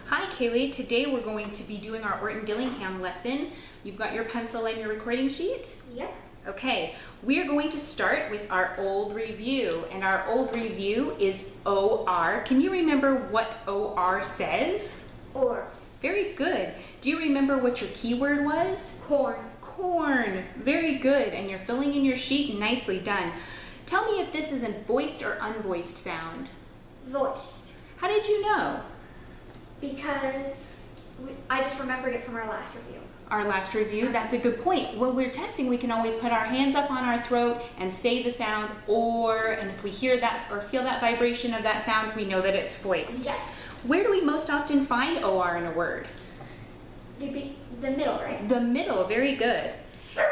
Hi Kaylee, today we're going to be doing our Orton Gillingham lesson. You've got your pencil and your recording sheet? Yep. Okay, we are going to start with our old review, and our old review is OR. Can you remember what OR says? Or. Very good. Do you remember what your keyword was? Corn. Corn. Very good, and you're filling in your sheet. Nicely done. Tell me if this is a voiced or unvoiced sound. Voiced. How did you know? Because I just remembered it from our last review. Our last review, that's a good point. When we're testing, we can always put our hands up on our throat and say the sound or, and if we hear that or feel that vibration of that sound, we know that it's voiced. Yeah. Where do we most often find OR in a word? The middle, right? The middle, very good.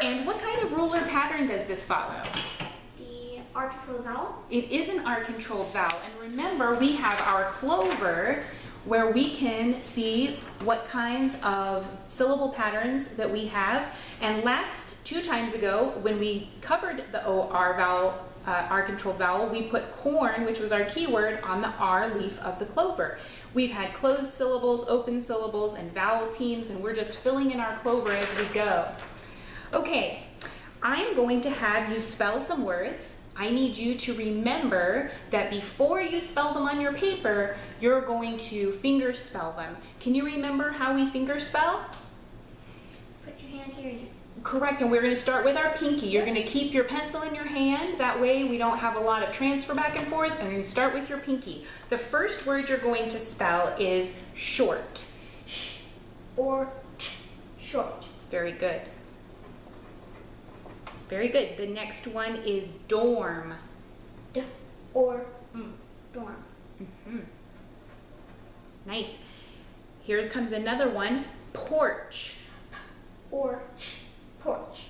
And what kind of ruler pattern does this follow? The R-controlled vowel. It is an R-controlled vowel, and remember we have our clover where we can see what kinds of syllable patterns that we have. And two times ago, when we covered the OR vowel, R-controlled vowel, we put corn, which was our keyword, on the R leaf of the clover. We've had closed syllables, open syllables, and vowel teams, and we're just filling in our clover as we go. Okay, I'm going to have you spell some words. I need you to remember that before you spell them on your paper, you're going to finger spell them. Can you remember how we finger spell? Put your hand here. Correct, and we're going to start with our pinky. You're going to keep your pencil in your hand. That way we don't have a lot of transfer back and forth, and you start with your pinky. The first word you're going to spell is short. Sh or t, short. Very good. Very good. The next one is dorm. D or dorm. Mm-hmm. Nice. Here comes another one, porch. Or ch, porch.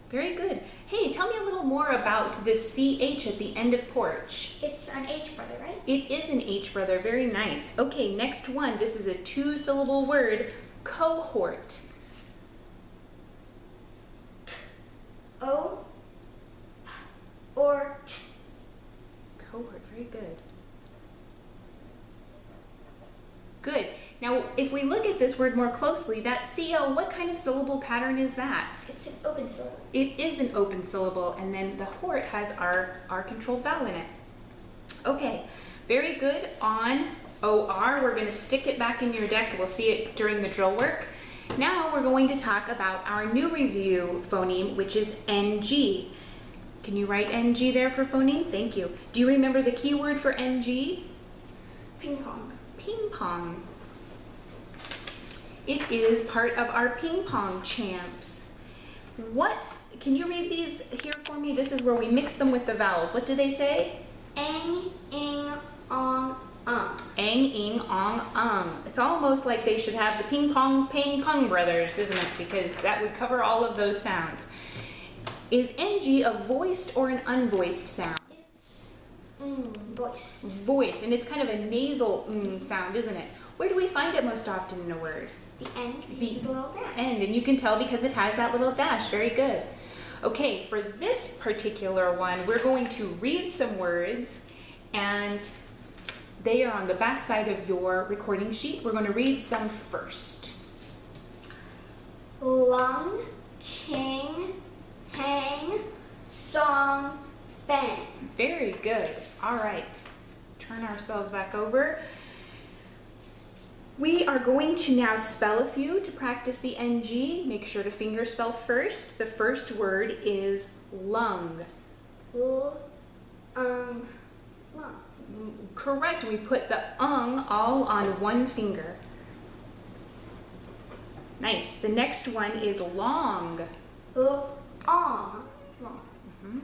Very good. Hey, tell me a little more about this CH at the end of porch. It's an H, brother, right? It is an H, brother. Very nice. Okay, next one. This is a two-syllable word, cohort. O or t. Cohort, very good. Good. Now, if we look at this word more closely, that CL, what kind of syllable pattern is that? It's an open syllable. It is an open syllable, and then the hort has our controlled vowel in it. Okay, very good on OR. We're going to stick it back in your deck. We'll see it during the drill work. Now we're going to talk about our new review phoneme, which is NG. Can you write NG there for phoneme? Thank you. Do you remember the keyword for NG? Ping pong. Ping pong. It is part of our ping pong champs. Can you read these here for me? This is where we mix them with the vowels. What do they say? Ang, ing, ong, Ang, ing, ong. It's almost like they should have the ping pong brothers, isn't it? Because that would cover all of those sounds. Is NG a voiced or an unvoiced sound? It's voiced. Voiced, and it's kind of a nasal sound, isn't it? Where do we find it most often in a word? The end, The little dash. end, and you can tell because it has that little dash. Very good. Okay, for this particular one, we're going to read some words, and they are on the back side of your recording sheet. We're going to read some first. Lung, king, hang, song, fang. Very good. All right, let's turn ourselves back over. We are going to now spell a few to practice the NG. Make sure to finger spell first. The first word is lung. Lung. Correct. We put the all on one finger. Nice. The next one is long. Long. Mm-hmm.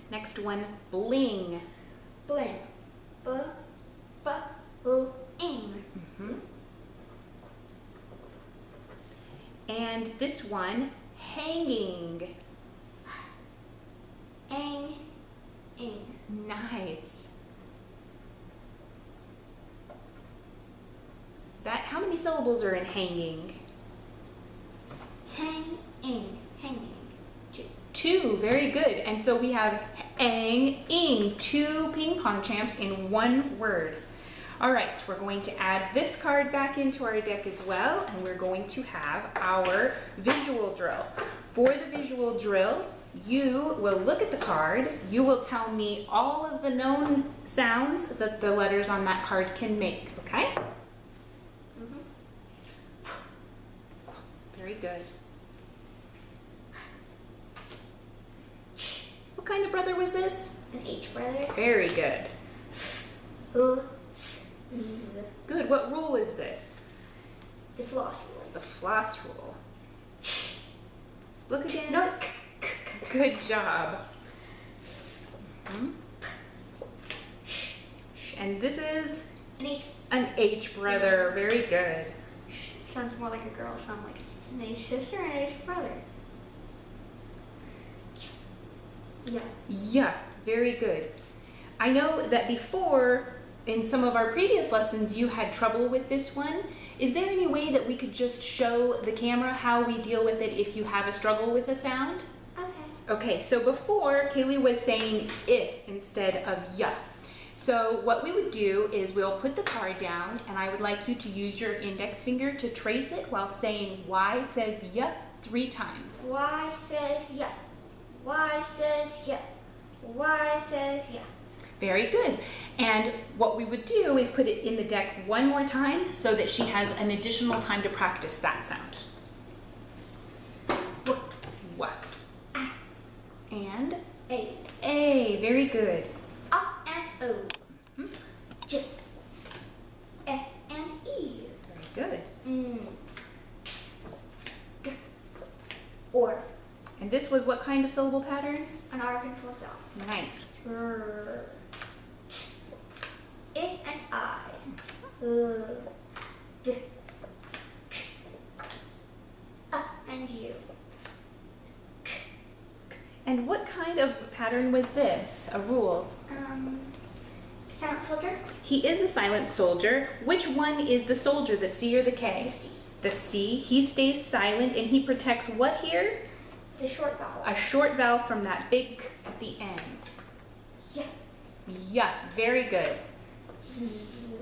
Next one, bling. Bling. Ing. Mm-hmm. And this one, hanging. Ang, ing. Nice. How many syllables are in hanging? Hang, ing. Hanging. 2, very good. And so we have ang, ing, 2 ping pong champs in one word. All right, we're going to add this card back into our deck as well, and we're going to have our visual drill. For the visual drill, you will look at the card, you will tell me all of the known sounds that the letters on that card can make, okay? Very good. What kind of brother was this? An H brother. Very good. Z. Good. What rule is this? The floss rule. The floss rule. Look again. No. Good job. And this is An H brother. Very good. Sounds more like a girl. Sounds like an H sister and an H brother. Yeah. Yeah, very good. I know that before, in some of our previous lessons, you had trouble with this one. Is there any way that we could just show the camera how we deal with it if you have a struggle with a sound? Okay. Okay, so before, Kaylee was saying I instead of ya. So what we would do is we'll put the card down, and I would like you to use your index finger to trace it while saying Y says ya 3 times. Y says yeah. Y says yeah. Y says yeah. Very good. And what we would do is put it in the deck one more time so that she has an additional time to practice that sound. W. And A. A. Very good. And O. J. E and E. Very good. X. G. Or. And this was what kind of syllable pattern? An Arkansas vowel. Nice. R. T. I and I. D. And U. And what kind of pattern was this? A rule? Silent soldier. He is a silent soldier. Which one is the soldier, the C or the K? The C. The C. He stays silent and he protects what here? The short vowel. A short vowel from that big at the end. Yeah. Yeah, very good. Z.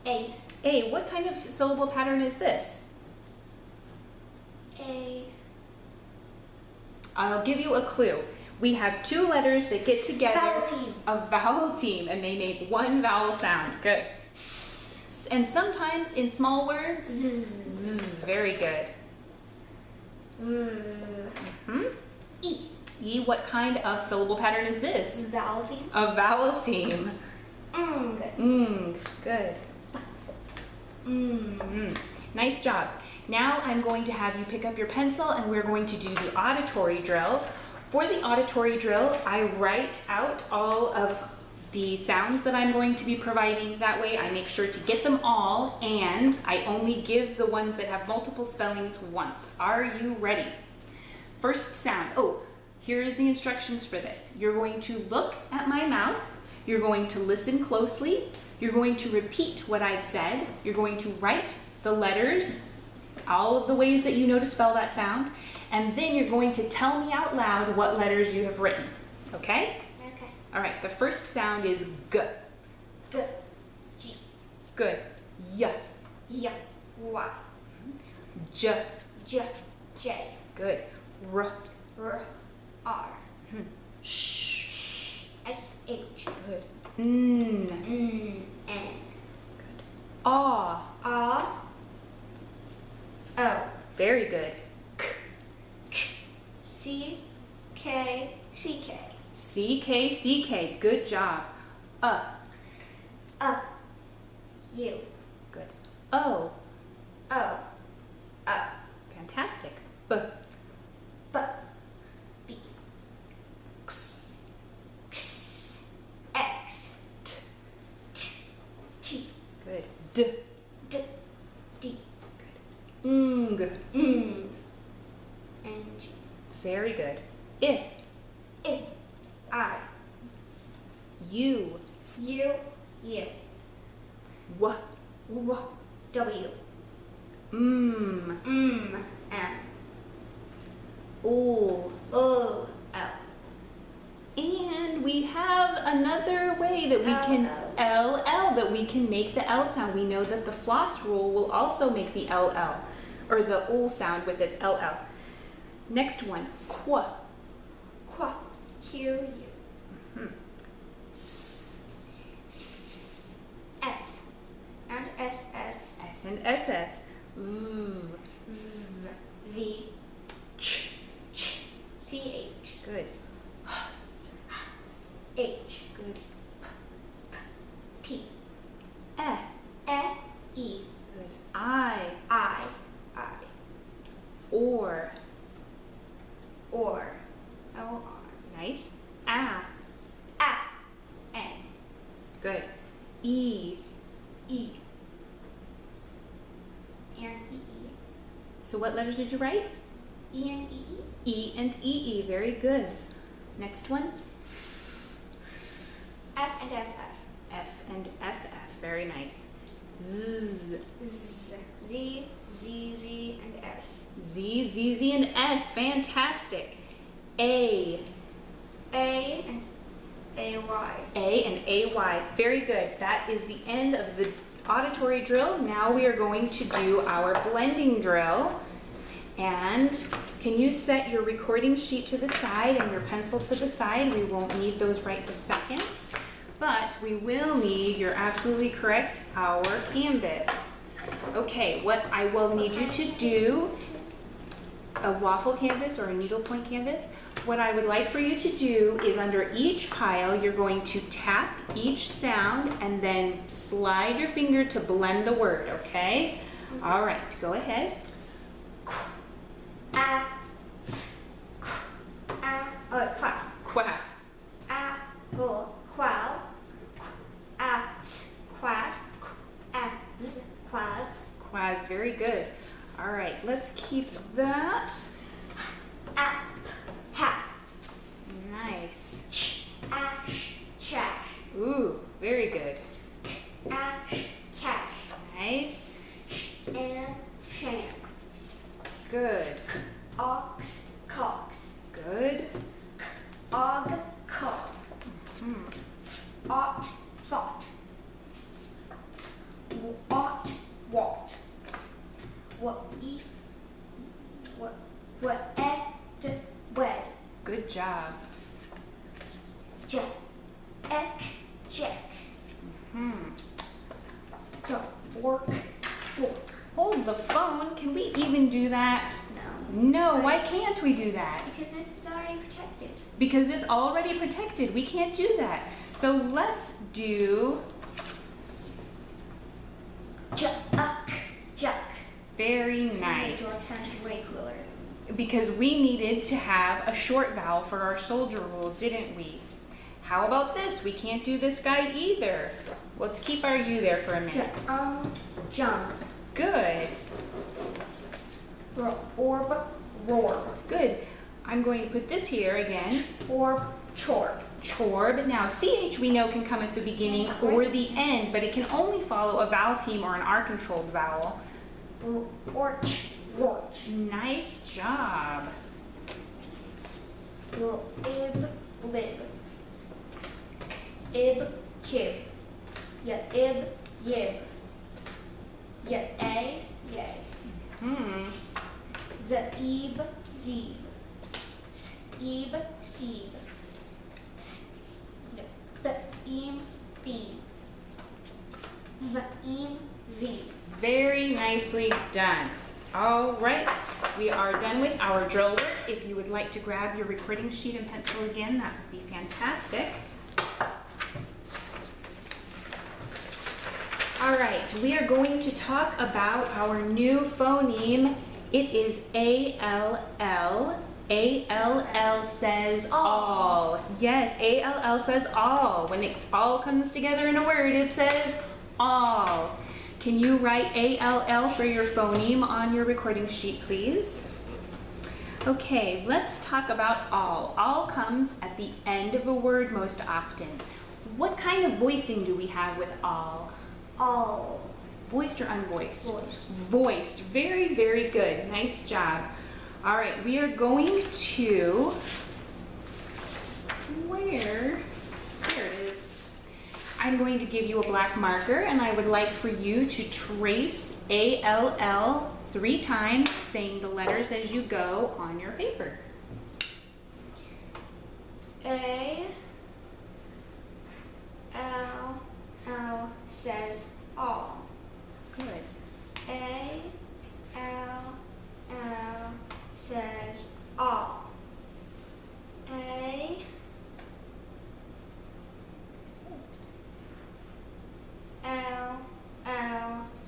A. A, what kind of syllable pattern is this? A. I'll give you a clue. We have 2 letters that get together. Vowel team. A vowel team, and they make one vowel sound. Good. And sometimes in small words, Z. very good. E. E, what kind of syllable pattern is this? Vowel team. A vowel team. Good. Nice job. Now I'm going to have you pick up your pencil and we're going to do the auditory drill. For the auditory drill, I write out all of the sounds that I'm going to be providing. That way I make sure to get them all, and I only give the ones that have multiple spellings once. Are you ready? First sound. Oh, here's the instructions for this. You're going to look at my mouth. You're going to listen closely. You're going to repeat what I've said. You're going to write the letters, all of the ways that you know to spell that sound, and then you're going to tell me out loud what letters you have written. Okay? Okay. All right, the first sound is G. G. G. Good. Y. Y. Y. J. J. J. Good. R. R. R. Sh. S. H. Good. N. N. N. Good. Ah. A. O. Very good. C. K. C. K. C. K. C. K. Good job. U. Good. O. O. Fantastic. B. B. B. X. X. X. T. T. T. Good. D. D. D. Ng. N. N. G. Very good. I. I. I. U. U. U. W. W. W. M. M. M. L. O, L. And we have another way that we can LL, that we can make the L sound. We know that the floss rule will also make the LL, or the ul sound with its LL. Next one, qu. Qua, Q, U. Mhm. S, and S, S. S and SS. V. V, Ch. Ch, C, H. Good. H, Good. P, E. E, E. Good. I. I, Or. or, O, R. Nice. A. N, Good. E. E. And E, So what letters did you write? E. And E, E and EE. Very good. Next one. F and F, F and FF. Very nice. Z. F. Z, Z, and S. Z, Z, Z, and S. Fantastic. A. A and AY. A and AY. Very good. That is the end of the auditory drill. Now we are going to do our blending drill. And can you set your recording sheet to the side and your pencil to the side? We won't need those right this second, but we will need, you're absolutely correct, our canvas. Okay, what I will need you to do, a waffle canvas or a needlepoint canvas, what I would like for you to do is under each pile, you're going to tap each sound and then slide your finger to blend the word, okay? All right, go ahead. Quaff. Quaff. Apple, quail. Quaff. Quaz. Quaz, very good. All right, let's keep that. Hat. Nice. Ash, chash. Ooh, very good. Ash, cash. Nice. And shan. Good. Ox, cox. Good. Og, cog. Ought, thought. Ought, walked. What if, what ed, wed. Good job. Jack, ek, jack. Fork, fork. Hold the phone. Can we even do that? No, why can't we do that? Because this is already protected. Because it's already protected. We can't do that. So let's do Juck, juck. very That nice. sounded way cooler. Because we needed to have a short vowel for our soldier rule, didn't we? How about this? We can't do this guy either. Let's keep our U there for a minute. Jump. Good. Orb, roar. Good. I'm going to put this here again. Orb, chorb. Chorb. Now, CH we know can come at the beginning or the end, but it can only follow a vowel team or an R-controlled vowel. Orch, warch. Nice job. Ib, lib. Ib, kib. Ya ib, yib. Ya a, yay. Zaib, zeeb. Eb, seeb. Beam, beam. Vaim, v. Very nicely done. All right, we are done with our drill work. If you would like to grab your recording sheet and pencil again, that would be fantastic. All right, we are going to talk about our new phoneme. It is A-L-L. A-L-L says all. Yes, A-L-L says all. When it all comes together in a word, it says all. Can you write A-L-L for your phoneme on your recording sheet, please? Okay, let's talk about all. All comes at the end of a word most often. What kind of voicing do we have with all? All. Voiced or unvoiced? Voiced. Voiced. Very, very good. Nice job. All right, we are going to, there it is. I'm going to give you a black marker and I would like for you to trace A-L-L 3 times, saying the letters as you go on your paper. A-L-L says all. Good. A-L-L says all. A-L-L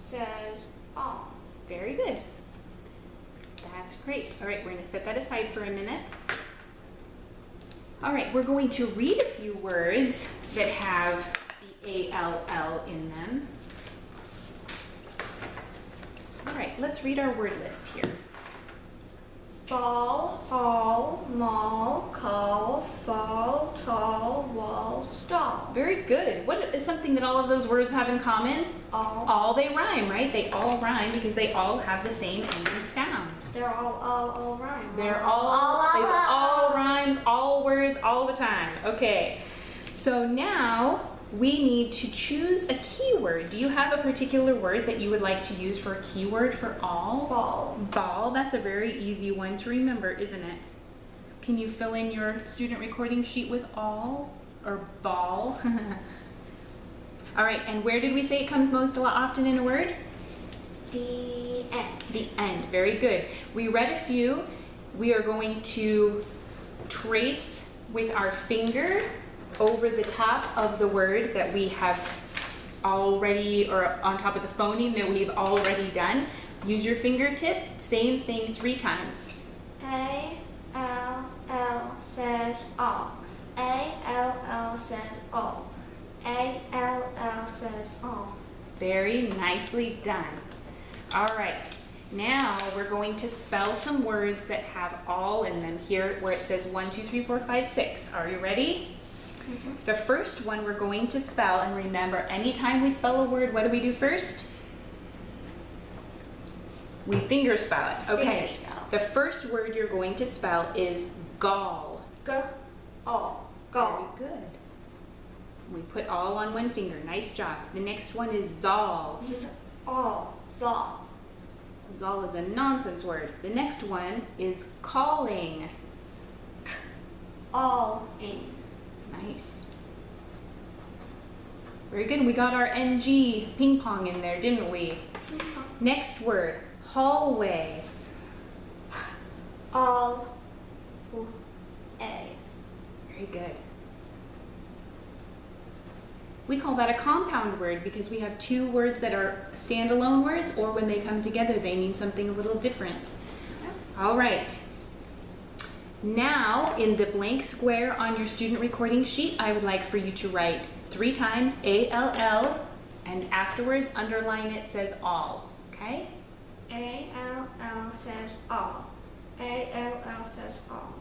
says all. Very good. That's great. All right, we're going to set that aside for a minute. All right, we're going to read a few words that have the A-L-L in them. All right, let's read our word list here. Ball, haul, maul, call, fall, tall, wall, stall. Very good. What is something that all of those words have in common? All. They rhyme, right? They all rhyme because they all have the same ending sound. They're all rhyme. They're all rhymes, all words, all the time. Okay, so now we need to choose a keyword. Do you have a particular word that you would like to use for a keyword for all? Ball. Ball, that's a very easy one to remember, isn't it? Can you fill in your student recording sheet with all or ball? All right, and where did we say it comes most often in a word? The end. The end, very good. We read a few. We are going to trace with our finger over the top of the word that we have already, or on top of the phoneme that we've already done. Use your fingertip, same thing 3 times. A-L-L says all. A-L-L says all. A-L-L says all. Very nicely done. All right, now we're going to spell some words that have all in them here where it says 1, 2, 3, 4, 5, 6. Are you ready? Mm-hmm. The first one we're going to spell, and remember, anytime we spell a word, what do we do first? We finger spell it. Okay. Finger spell. The first word you're going to spell is gall. Gall. Very good. We put all on one finger. Nice job. The next one is zoll. All. Zol. Zoll is a nonsense word. The next one is calling. All in. Nice. Very good. We got our NG ping pong in there, didn't we? Next word, hallway. All. A. Very good. We call that a compound word because we have 2 words that are standalone words, or when they come together, they mean something a little different. All right. Now, in the blank square on your student recording sheet, I would like for you to write 3 times A-L-L, and afterwards underline it says all, okay? A-L-L says all. A-L-L says all.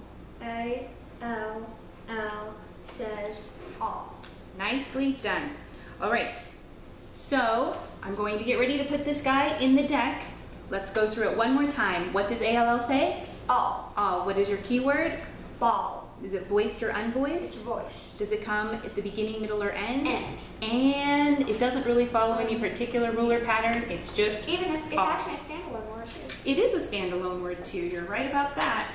A-L-L says all. Nicely done. All right, so I'm going to get ready to put this guy in the deck. Let's go through it one more time. What does A-L-L say? All. All. What is your keyword? Ball. Is it voiced or It's unvoiced? voice. Does it come at the beginning, middle, or end? End. And it doesn't really follow any particular rule or pattern. It's just Even if it's all. actually a standalone word too. It is a standalone word too. You're right about that.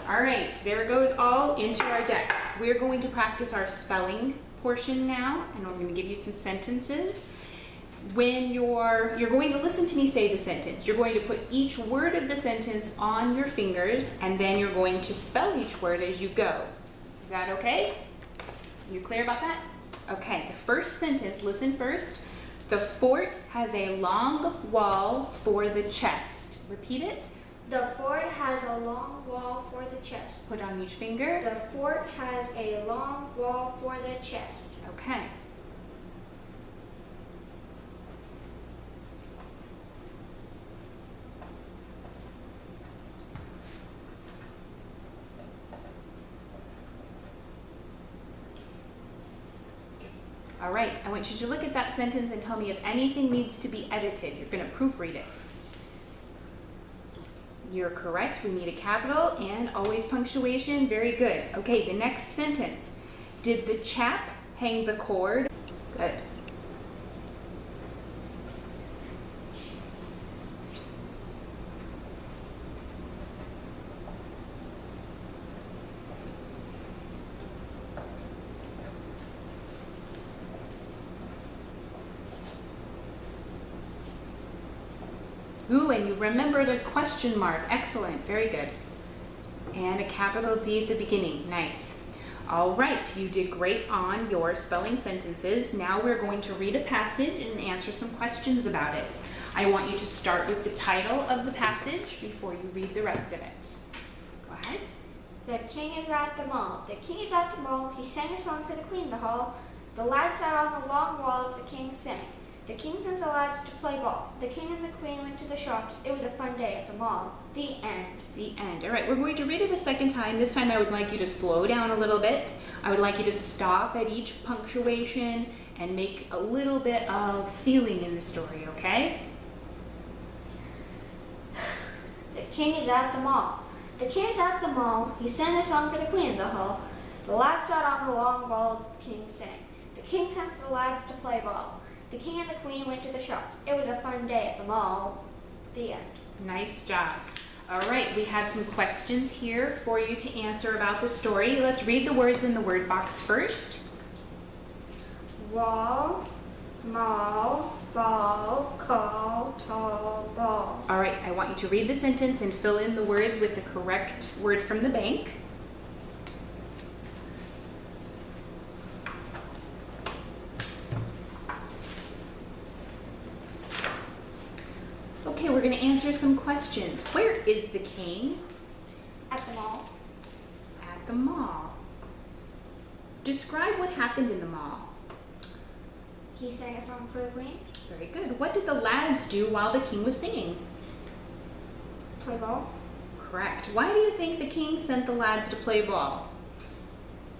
All right, there goes all into our deck. We're going to practice our spelling portion now, and I'm going to give you some sentences. When you're going to listen to me say the sentence. You're going to put each word of the sentence on your fingers, and then you're going to spell each word as you go. Is that okay? You clear about that? Okay, the first sentence, listen first. The fort has a long wall for the chest. Repeat it. The fort has a long wall for the chest. Put on each finger. The fort has a long wall for the chest. Okay. All right, I want you to look at that sentence and tell me if anything needs to be edited. You're going to proofread it. You're correct. We need a capital and always punctuation. Very good. Okay, the next sentence. Did the chap hang the cord? Good. Ooh, and you remembered a question mark. Excellent, very good. And a capital D at the beginning, nice. All right, you did great on your spelling sentences. Now we're going to read a passage and answer some questions about it. I want you to start with the title of the passage before you read the rest of it. Go ahead. The king is at the mall. The king is at the mall. He sang a song for the queen in the hall. The lads sat on the long wall as the king sang. The king sent the lads to play ball. The king and the queen went to the shops. It was a fun day at the mall. The end. The end. All right, we're going to read it a second time. This time I would like you to slow down a little bit. I would like you to stop at each punctuation and make a little bit of feeling in the story, okay? The king is at the mall. The king is at the mall. He sang a song for the queen in the hall. The lads sat on the long wall as the king sang. The king sent the lads to play ball. The king and the queen went to the shop. It was a fun day at the mall. The end. Nice job. All right, we have some questions here for you to answer about the story. Let's read the words in the word box first. Wall, mall, fall, call, tall, ball. All right, I want you to read the sentence and fill in the words with the correct word from the bank. Okay, we're going to answer some questions. Where is the king? At the mall. At the mall. Describe what happened in the mall. He sang a song for the queen. Very good. What did the lads do while the king was singing? Play ball. Correct. Why do you think the king sent the lads to play ball?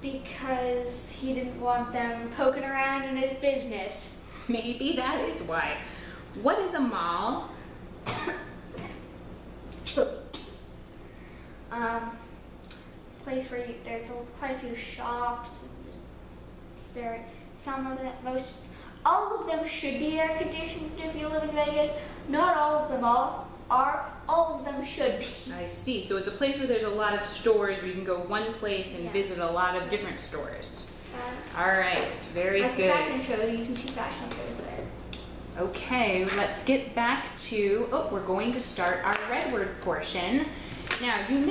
Because he didn't want them poking around in his business. Maybe that is why. What is a mall? Place where there's quite a few shops. All of them should be air conditioned if you live in Vegas. Not all of them are. All of them should be. I see. So it's a place where there's a lot of stores where you can go one place and Yeah. visit a lot of different stores. All right, very Like the good. fashion show, you can see fashion shows there. Okay, let's get back to, we're going to start our red word portion. Now, you're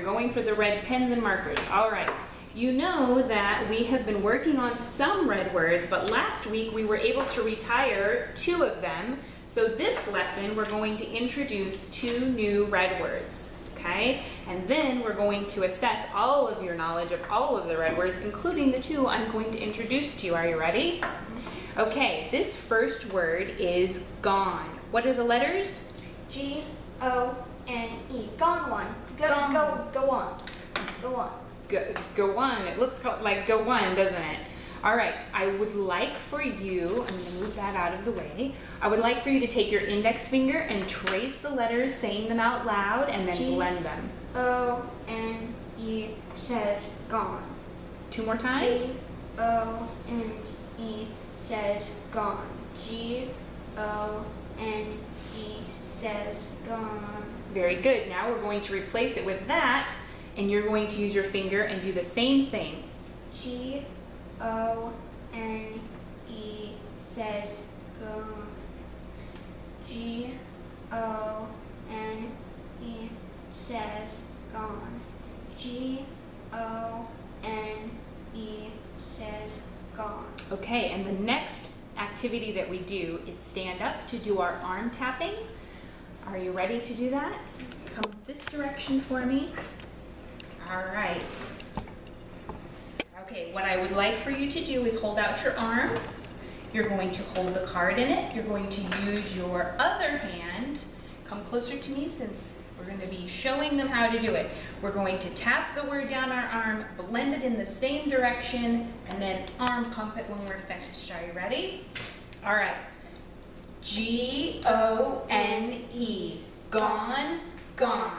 going for the red pens and markers. All right. You know that we have been working on some red words, but last week we were able to retire 2 of them. So this lesson, we're going to introduce 2 new red words, okay? And then we're going to assess all of your knowledge of all of the red words, including the 2 I'm going to introduce to you. Are you ready? Okay, this first word is gone. What are the letters? G-O-N-E. Gone one. Go on. Go on. Go on. It looks like go on, doesn't it? All right, I would like for you, I'm going to move that out of the way. I would like for you to take your index finger and trace the letters, saying them out loud, and then blend them. G-O-N-E says gone. 2 more times. G-O-N-E says gone. G-O-N-E says gone. Very good. Now we're going to replace it with that, and you're going to use your finger and do the same thing. G-O-N-E says gone. G-O-N-E says gone. G-O-N-E says gone. Okay, and the next activity that we do is stand up to do our arm tapping. Are you ready to do that? Come this direction for me. All right. Okay, what I would like for you to do is hold out your arm. You're going to hold the card in it. You're going to use your other hand. Come closer to me since we're going to be showing them how to do it. We're going to tap the word down our arm, blend it in the same direction, and then arm pump it when we're finished. Are you ready? All right. G-O-N-E. Gone. gone.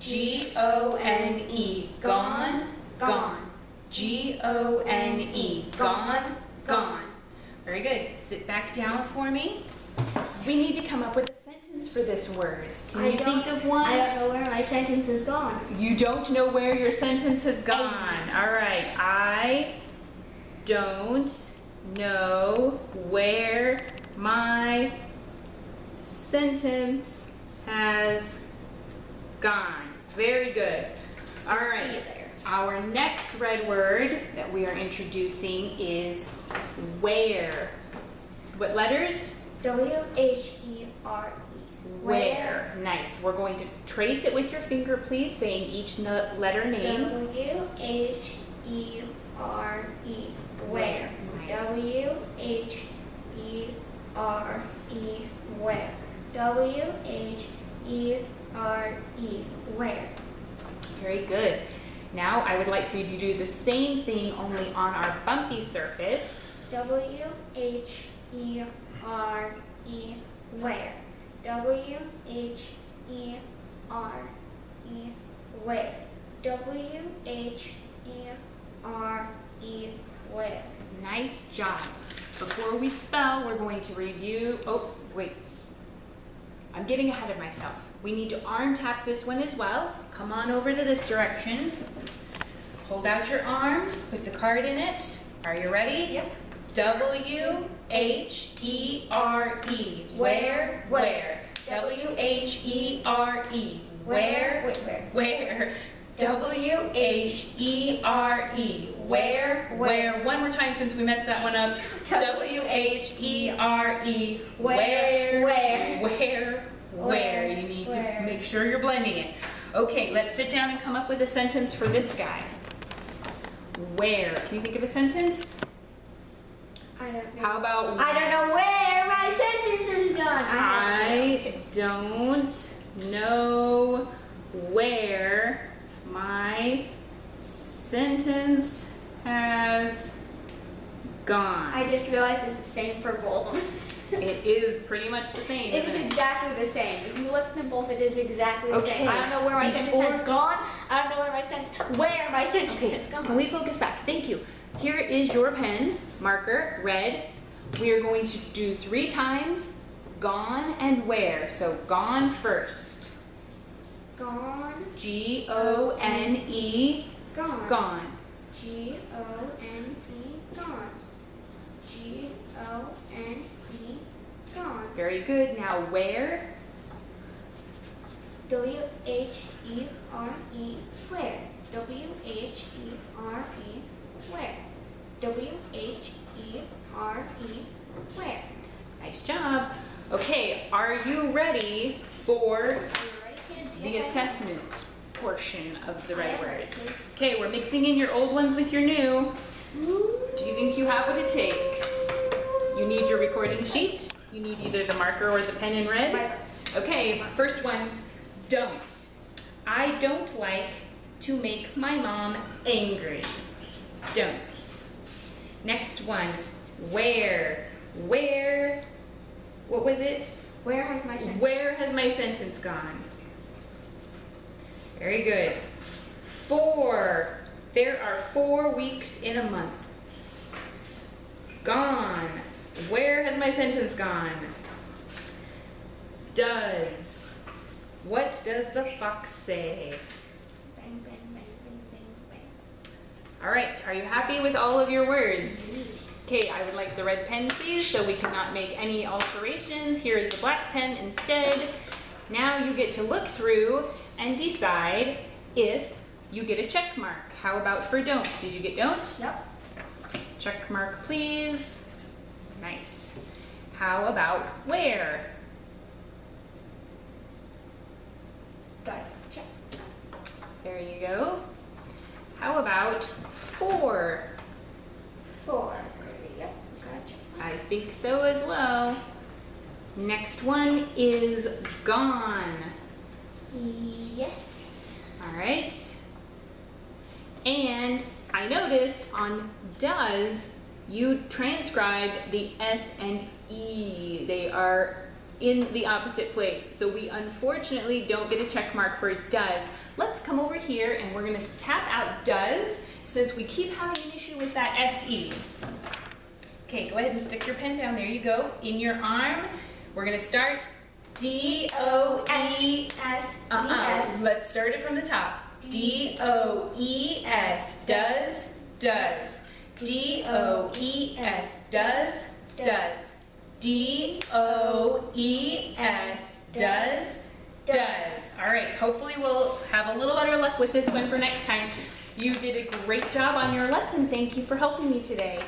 G-O-N-E, gone, gone. G-O-N-E, gone, gone. Very good. Sit back down for me. We need to come up with a sentence for this word. Can you think of one? I don't know where my sentence is gone. You don't know where your sentence has gone. All right. I don't know where my sentence has gone. Very good. All right. Our next red word that we are introducing is where. What letters? W-H-E-R-E. Where. Nice. We're going to trace it with your finger, please, saying each letter name. W-H-E-R-E. Where. Nice. W-H-E-R-E. Where. W-H-E-R-E. Where. Very good. Now I would like for you to do the same thing only on our bumpy surface. W-H-E-R-E. Where. W-H-E-R-E. Where. W-H-E-R-E. Where. Nice job. Before we spell, we're going to review. Oh, wait. I'm getting ahead of myself. We need to arm tap this one as well. Come on over to this direction. Hold out your arm, put the card in it. Are you ready? Yep. W-H-E-R-E. Where? Where? W-H-E-R-E. Where? Where? W-H-E-R-E. Where? Where? One more time since we messed that one up. W-H-E-R-E. Where? Where? Where? You need to make sure you're blending it. Okay, let's sit down and come up with a sentence for this guy. Where? Can you think of a sentence? I don't know. How about I don't know where my sentence is gone. I don't know where my sentence has gone. I just realized it's the same for both of them. It is pretty much the same, It isn't is it? exactly the same. If you look at them both, it is exactly the same. Okay. I don't know where my sentence has gone. I don't know where my sentence Okay, has gone. can we focus back? Thank you. Here is your pen, marker, red. We are going to do 3 times gone and where. So gone first. Gone. G-O-N-E. Gone. Gone. G-O-N-E. Gone. G-O-N-E. Gone. Very good. Now where? W-H-E-R-E. Where. W-H-E-R-E. Where. W-H-E-R-E. Where. Nice job. Okay, are you ready for Are you ready, kids? the Yes, I am. assessment portion of the I red am ready, words? kids. Okay, we're mixing in your old ones with your new. Do you think you have what it takes? You need your recording sheet. You need either the marker or the pen in red. Okay, first one, don't. I don't like to make my mom angry. Don't. Next one, where? Where? What was it? Where has my sentence? Where has my sentence gone? Very good. 4. There are 4 weeks in a month. Gone. Where has my sentence gone? Does. What does the fox say? Bang, bang, bang, bang, bang, bang. All right, are you happy with all of your words? Okay, I would like the red pen, please, so we cannot make any alterations. Here is the black pen instead. Now you get to look through and decide if you get a check mark. How about for don't? Did you get don't? Yep. Check mark, please. Nice. How about where? Got it. Check. There you go. How about for? 4. Yep. Gotcha. I think so as well. Next one is gone. Yes. All right. And I noticed on does, you transcribed the S and E. They are in the opposite place. So we unfortunately don't get a check mark for does. Let's come over here and we're gonna tap out does since we keep having an issue with that SE. Okay, go ahead and stick your pen down. There you go. In your arm, we're gonna start D-O-E. Let's start it from the top. D-O-E-S, does, does. D-O-E-S, does, does. D-O-E-S, does, does. All right, hopefully we'll have a little better luck with this one for next time. You did a great job on your lesson. Thank you for helping me today.